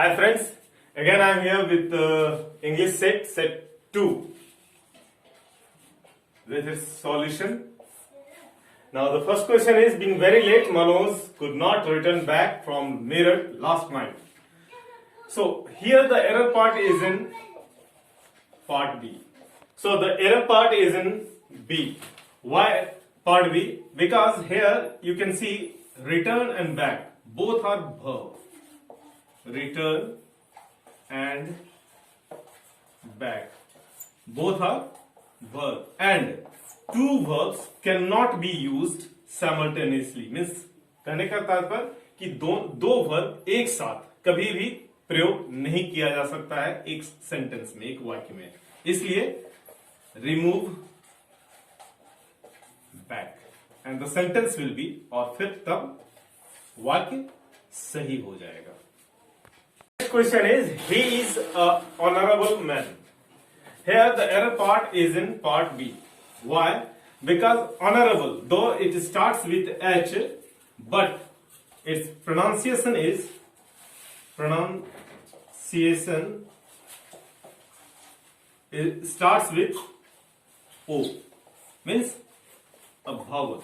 Hi friends, again I am here with English set 2 with its solution. Now the first question is, being very late, Manoj could not return back from Meerut last night. So here the error part is in part B. So the error part is in B. Why part B? Because here you can see return and back, both are verb. Return and back, both are verb, and two verbs cannot be used simultaneously. Means कहने का तात्पर्य कि दो verb एक साथ कभी भी प्रयोग नहीं किया जा सकता है एक सेंटेंस में, एक वाक्य में. इसलिए remove back and the sentence will be, और फिर तब वाक्य सही हो जाएगा. Question is, he is a honorable man. Here the error part is in part B. Why? Because honorable, though it starts with H, but its pronunciation it starts with O, means a vowel,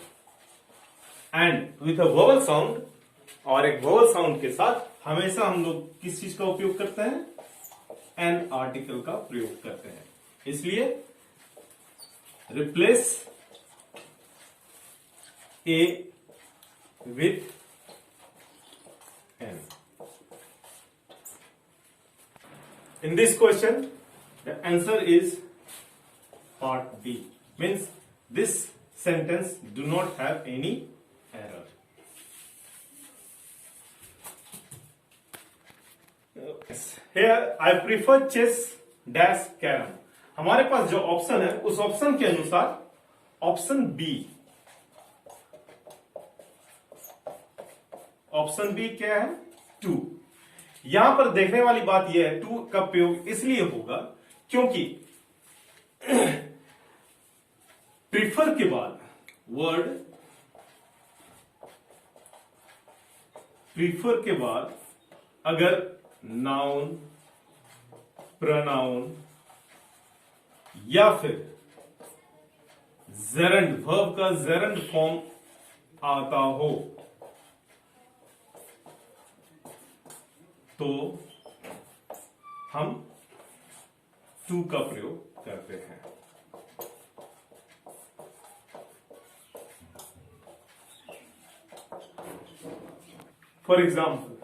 and with a vowel sound और एक vowel sound के साथ हमेशा हम लोग किस चीज का उपयोग करते हैं? एन आर्टिकल का प्रयोग करते हैं. इसलिए replace a with an. In this question the answer is part B, means this sentence do not have any error. Here I prefer chess dash carom. हमारे पास जो ऑप्शन है उस ऑप्शन के अनुसार ऑप्शन बी क्या है? 2. यहां पर देखने वाली बात यह है 2 का प्रयोग इसलिए होगा क्योंकि प्रीफर के बाद वर्ड प्रीफर के बाद अगर नाउन, प्रोनाउन या फिर जेरंड, वर्ब का जेरंड फॉर्म आता हो तो हम 2 का प्रयोग करते हैं. For example,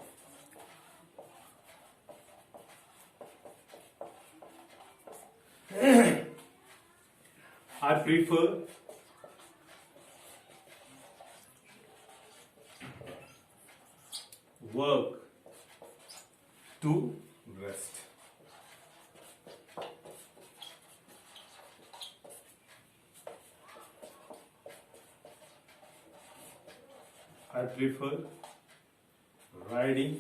I prefer work to rest. I prefer riding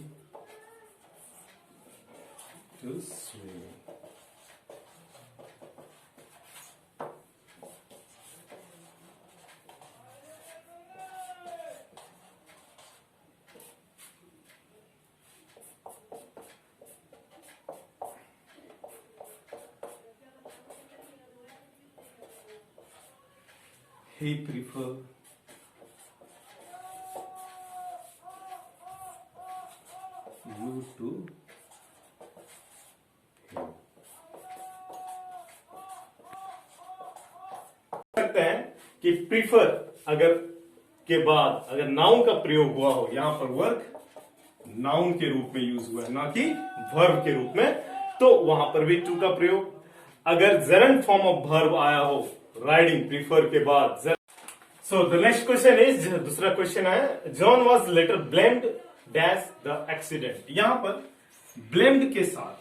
to swim. He prefer you to him. सकते हैं कि प्रीफर अगर के बाद अगर नाउन का प्रयोग हुआ हो, यहां पर वर्क नाउन के रूप में यूज हुआ है ना कि वर्ब के रूप में, तो वहां पर भी 2 का प्रयोग. अगर जेरंड फॉर्म ऑफ वर्ब आया हो राइडिंग प्रीफर के बाद. So the next question is, दूसरा क्वेश्चन है, John was later blamed dash the accident. यहां पर ब्लेम्ड के साथ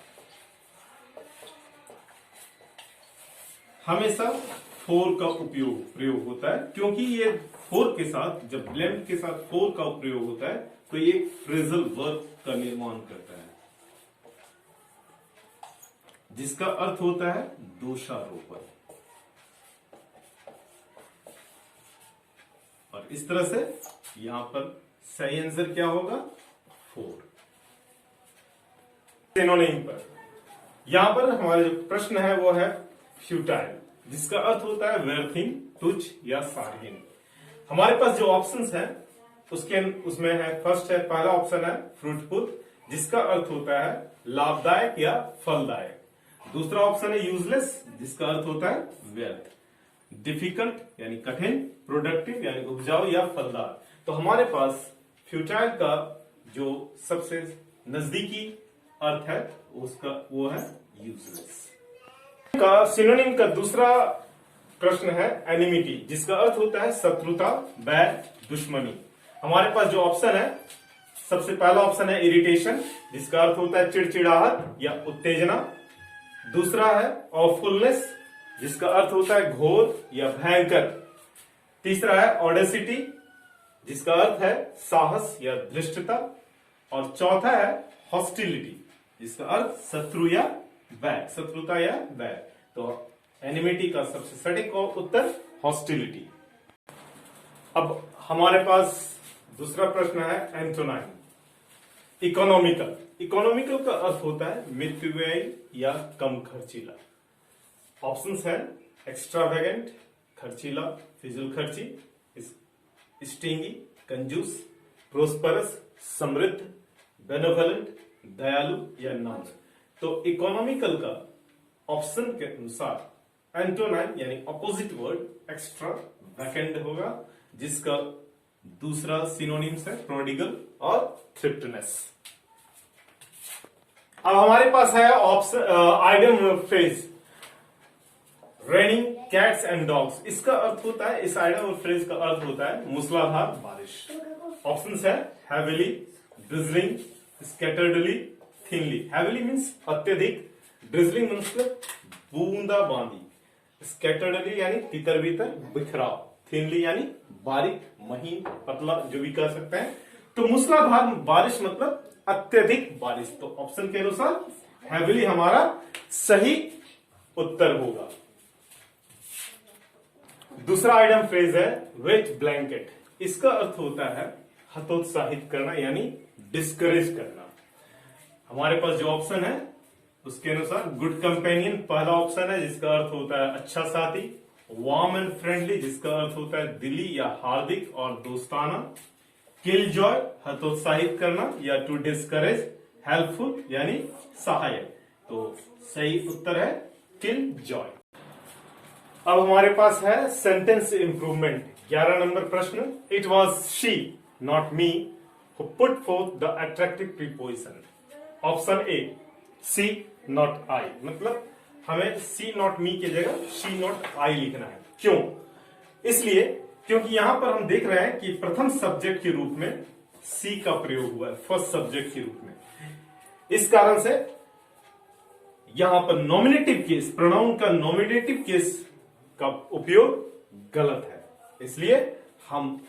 हमेशा फोर का प्रयोग होता है, क्योंकि ये फोर के साथ, जब ब्लेम्ड के साथ फोर का प्रयोग होता है तो ये फ्रेजल वर्ब का निर्माण करता है जिसका अर्थ होता है दोषारोपण. और इस तरह से यहां पर सही आंसर क्या होगा? 4. सिनोनिम पर। यहां पर हमारा जो प्रश्न है वो है फ्यूटाइल, जिसका अर्थ होता है व्यर्थहीन, तुच्छ या सारहीन। हमारे पास जो ऑप्शंस हैं उसमें है, फर्स्ट है, पहला ऑप्शन है फ्रूटफुल, जिसका अर्थ होता है लाभदायक या फलदायक। दूसरा ऑप्शन है यूजलेस, जिसका अर्थ होता है व्यर्थ। डिफिकल्ट यानी कठिन, प्रोडक्टिव यानी उपजाऊ या फलदार। तो हमारे पास फ्यूटाइल का जो सबसे नजदीकी अर्थ है वो है यूजलेस। का सिनोनिम का दूसरा प्रश्न है एनिमिटी, जिसका अर्थ होता है शत्रुता, बैर, दुश्मनी। हमारे पास जो ऑप्शन है, सबसे पहला ऑप्शन है इरिटेशन, जिसका अर्थ होता है चिड़चिड़ाहट या उत्तेजना। दूसरा है ऑफुलनेस, जिसका अर्थ होता है घोर या भयंकर। तीसरा है ऑडेसिटी, जिसका अर्थ है साहस या धृष्टता। और चौथा है हॉस्टिलिटी, जिसका अर्थ शत्रुता या बैर। तो एनिमिटी का सबसे सटीक उत्तर हॉस्टिलिटी। अब हमारे पास दूसरा प्रश्न है एंटोनाइम, इकोनॉमिकल। इकोनॉमिकल का अर्थ होता है मितव्ययी या कम खर्चीला। ऑप्शंस है एक्स्ट्रावेगेंट, खर्चीला, फिजूल खर्ची, स्टिंगी, कंजूस, प्रोस्परस, समृद्ध, बेनेवोलेंट, दयालु या नॉन। तो इकोनॉमिकल का ऑप्शन के अनुसार एंटोनाइम यानी अपोजिट वर्ड एक्स्ट्रा वैकेंट होगा, जिसका दूसरा सिनोनिम्स है प्रोडिगल और थ्रिफ्टनेस। अब हमारे पास है option idiom phrase raining cats and dogs. इसका अर्थ होता है, इस आइडियम फ्रेज का अर्थ होता है मूसलाधार बारिश। ऑप्शंस है heavily, drizzling, scatteredly, thinly. Heavily means अत्यधिक, ड्रिजलिंग मतलब बूंदाबांदी, स्कैटर्डली यानी तितर बितर बिखराव, थिनली यानी बारीक, महीन, पतला, जो भी कह सकते हैं। तो मूसलाधार बारिश मतलब अत्यधिक बारिश। तो ऑप्शन के अनुसार हैविली हमारा सही उत्तर होगा। दूसरा आइटम फ्रेज है वेट ब्लैंकेट। इसका अर्थ होता है हतोत्साहित करना यानी डिस्करेज करना। हमारे पास जो ऑप्शन है उसके अनुसार गुड कंपेनियन पहला ऑप्शन है, जिसका अर्थ होता है अच्छा साथी। वार्म एंड फ्रेंडली, जिसका अर्थ होता है दिली या हार्दिक और दोस्ताना। किल जॉय हतोत्साहित करना या टू डिस्करेज। हेल्पफुल यानी सहायक। तो सही उत्तर है किल जॉय। अब हमारे पास है सेंटेंस इंप्रूवमेंट, 11 नंबर प्रश्न। It was she not me who put forth the attractive preposition. Option A C not I, मतलब हमें सी नॉट मी की जगह शी नॉट आई लिखना है। क्यों? इसलिए क्योंकि यहां पर हम देख रहे हैं कि प्रथम सब्जेक्ट के रूप में सी का प्रयोग हुआ है, फर्स्ट सब्जेक्ट के रूप में। इस कारण से यहां पर नॉमिनेटिव केस, प्रोनाउन का नॉमिनेटिव केस का उपयोग गलत है, इसलिए हम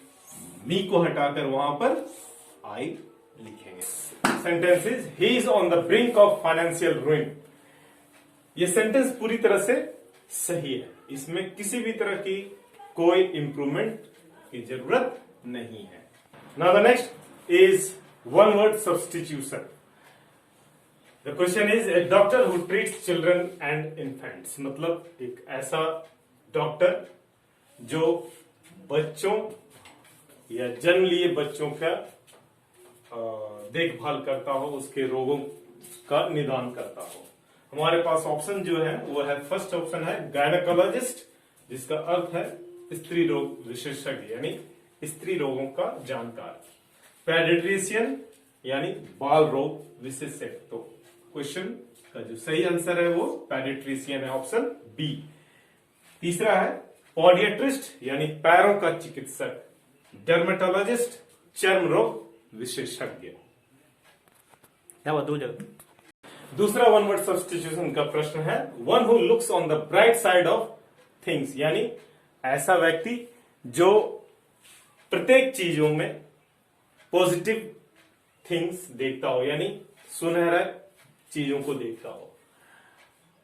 मी को हटाकर वहां पर आई लिखेंगे। Sentence is he is on the brink of financial ruin. यह सेंटेंस पूरी तरह से सही है, इसमें किसी भी तरह की कोई इंप्रूवमेंट की जरूरत नहीं है। Now the next is one word substitution. The question is a doctor who treats children and infants, मतलब एक ऐसा डॉक्टर जो बच्चों या जन्म लिए बच्चों का देखभाल करता हो, उसके रोगों का निदान करता हो। हमारे पास ऑप्शन जो है वो है, फर्स्ट ऑप्शन है गायनेकोलॉजिस्ट, जिसका अर्थ है स्त्री रोग विशेषज्ञ यानी स्त्री रोगों का जानकार। पेडिट्रिशियन यानी बाल रोग विशेषज्ञ। तो क्वेश्चन का जो सही आंसर है वो पेडिट्रिशियन है, ऑप्शन बी। तीसरा है पॉडियट्रिस्ट यानी पैरों का चिकित्सक। डर्मेटोलॉजिस्ट चर्म रोग विशेषज्ञ। क्या बात हो जाती। दूसरा वन वर्ड सब्स्टिट्यूशन का प्रश्न है one who looks on the bright side of things, यानी ऐसा व्यक्ति जो प्रत्येक चीजों में पॉजिटिव थिंग्स देखता हो, यानी सुनहरा चीजों को देखता हो।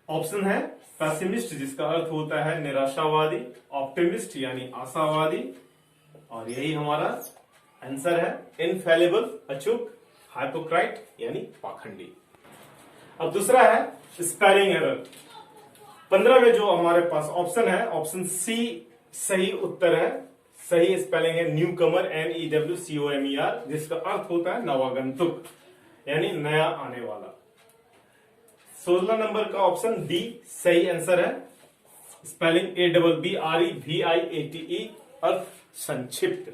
ऑप्शन है पैसिमिस्ट, जिसका अर्थ होता है निराशावादी। ऑप्टिमिस्ट यानी आशावादी। और यही हमारा आंसर है इनफेलिबल, अचूक। हाइपोक्राइट यानी पाखंडी। अब दूसरा है स्पेलिंग एरर। 15 में जो हमारे पास ऑप्शन है, ऑप्शन सी सही उत्तर है। सही स्पेलिंग है न्यू कमर, NEWCOMER, जिसका अर्थ होता है नवागंतुक, यानी नया आने वाला। 16 नंबर का ऑप्शन डी सही आंसर है। स्पेलिंग ABBREVIATE, अर्थ संक्षिप्त।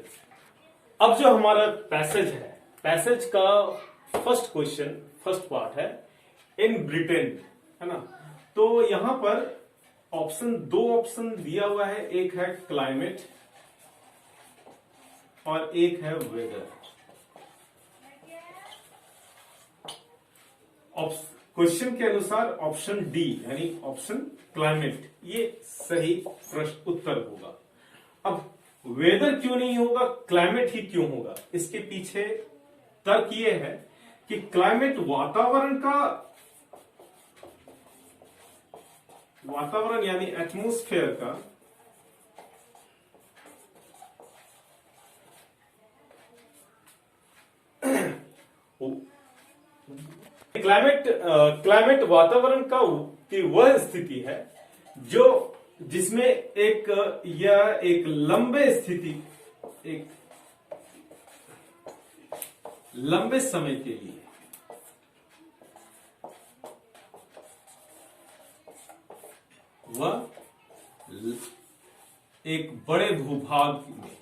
अब जो हमारा पैसेज है, पैसेज का फर्स्ट क्वेश्चन, फर्स्ट पार्ट है इन ब्रिटेन, है ना। तो यहां पर दो ऑप्शन दिया हुआ है, एक है क्लाइमेट और एक है वेदर। क्वेश्चन के अनुसार ऑप्शन डी यानी ऑप्शन क्लाइमेट ये सही प्रश्न उत्तर होगा। अब वेदर क्यों नहीं होगा, क्लाइमेट ही क्यों होगा, इसके पीछे तर्क ये है कि क्लाइमेट वातावरण यानी एटमॉस्फेयर का क्लाइमेट वातावरण की वह स्थिति है जिसमें एक लंबे समय के लिए वह एक बड़े भूभाग में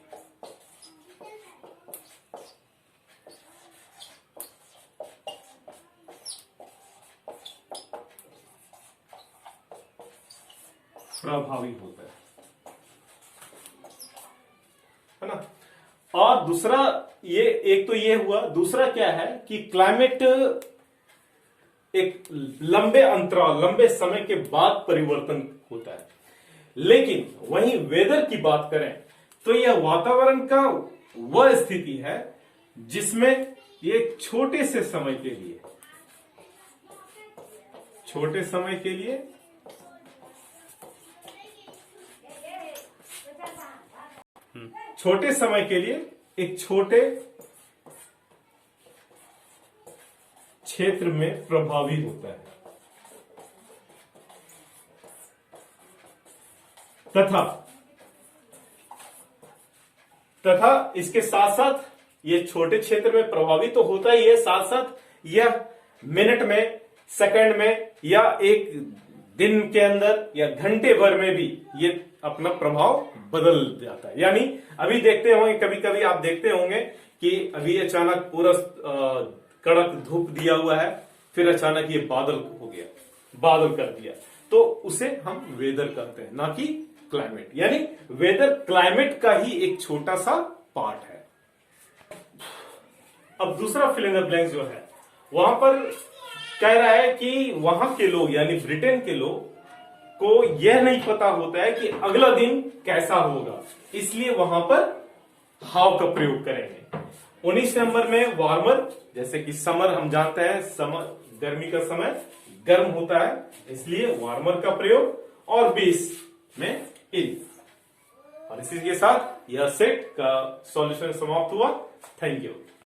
प्रभावी होता है ना। और दूसरा ये एक तो ये हुआ, दूसरा क्या है कि क्लाइमेट एक लंबे समय के बाद परिवर्तन होता है। लेकिन वहीं वेदर की बात करें तो यह वातावरण का वह स्थिति है जिसमें ये छोटे समय के लिए एक छोटे क्षेत्र में प्रभावी होता है तथा इसके साथ साथ ये छोटे क्षेत्र में प्रभावी तो होता ही है, साथ साथ यह मिनट में, सेकंड में या एक दिन के अंदर या घंटे भर में भी ये अपना प्रभाव बदल जाता है। यानी अभी देखते होंगे, कभी कभी आप देखते होंगे कि अभी अचानक पूरा कड़क धूप दिया हुआ है, फिर अचानक ये बादल कर दिया, तो उसे हम वेदर कहते हैं, ना कि क्लाइमेट। यानी वेदर क्लाइमेट का ही एक छोटा सा पार्ट है। अब दूसरा फिल इन द ब्लैंक जो है, वहां पर कह रहा है कि वहां के लोग यानी ब्रिटेन के लोग को यह नहीं पता होता है कि अगला दिन कैसा होगा, इसलिए वहां पर हाउ का प्रयोग करेंगे। 19 नंबर में वार्मर, जैसे कि समर हम जानते हैं, गर्मी का समय गर्म होता है, इसलिए वार्मर का प्रयोग। और 20 में इन। और इसी के साथ यह सेट का सॉल्यूशन समाप्त हुआ। Thank you.